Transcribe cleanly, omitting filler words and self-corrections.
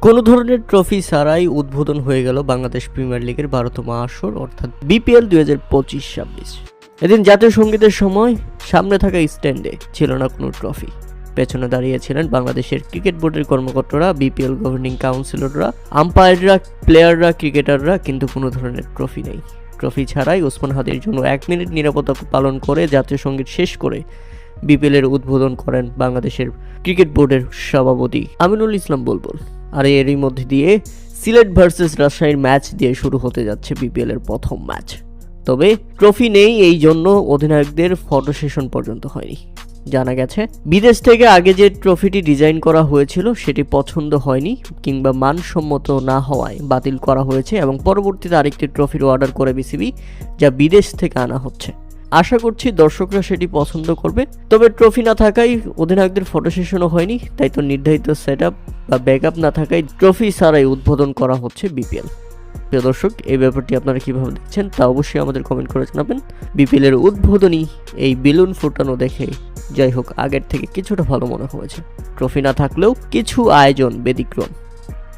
কোনো ধরনের ট্রফি ছাড়াই উদ্বোধন হয়ে গেল বাংলাদেশ প্রিমিয়ার লিগের 12তম আসর অর্থাৎ বিপিএল 2025-26। এদিন জাতীয় সঙ্গীতের সময় সামনে থাকা স্ট্যান্ডে ছিল না কোনো ট্রফি। পেছনে দাঁড়িয়েছিলেন বাংলাদেশের ক্রিকেট বোর্ডের কর্মকর্তারা, বিপিএল গভর্নিং কাউন্সিলররা, আম্পায়াররা, প্লেয়াররা, ক্রিকেটাররা, কিন্তু কোনো ধরনের ট্রফি নেই। ট্রফি ছাড়াই ওসমান হাদির জন্য 1 মিনিট নীরবতা পালন করে জাতীয় সঙ্গীত শেষ করে বিপিএলের উদ্বোধন করেন বাংলাদেশের ক্রিকেট বোর্ডের সভাপতি আমিনুল ইসলাম বুলবুল। আর এরই মধ্যে দিয়ে সিলেট ভার্সেস রাজশাহীর ম্যাচ দিয়ে শুরু হতে যাচ্ছে বিপিএলের প্রথম ম্যাচ। তবে ট্রফি নেই, এই জন্য অধিনায়কদের ফটো সেশন পর্যন্ত হয়নি। জানা গেছে বিদেশ থেকে আগে যে ট্রফিটি ডিজাইন করা হয়েছিল সেটি পছন্দ হয়নি কিংবা মানসম্মত না হওয়ায় বাতিল করা হয়েছে এবং পরবর্তীতে আরেকটি ট্রফির অর্ডার করে বিসিবি, যা বিদেশ থেকে আনা হচ্ছে। আশা করছি দর্শকরা সেটি পছন্দ করবে। তবে ট্রফি না থাকায় অধিনায়কদের ফটো সেশনও হয়নি, তাই তো নির্ধারিত সেটআপ বা ব্যাকআপ না থাকায় ট্রফি ছাড়াই উদ্বোধন করা হচ্ছে বিপিএল। প্রিয় দর্শক, এই ব্যাপারটি আপনারা কিভাবে দেখছেন তা অবশ্যই আমাদের কমেন্ট করে জানাবেন। বিপিএলের উদ্বোধনী এই বেলুন ফুটানো দেখে যাই হোক আগের থেকে কিছুটা ভালো মনে হয়েছে। ট্রফি না থাকলেও কিছু আয়োজন ব্যতিক্রম।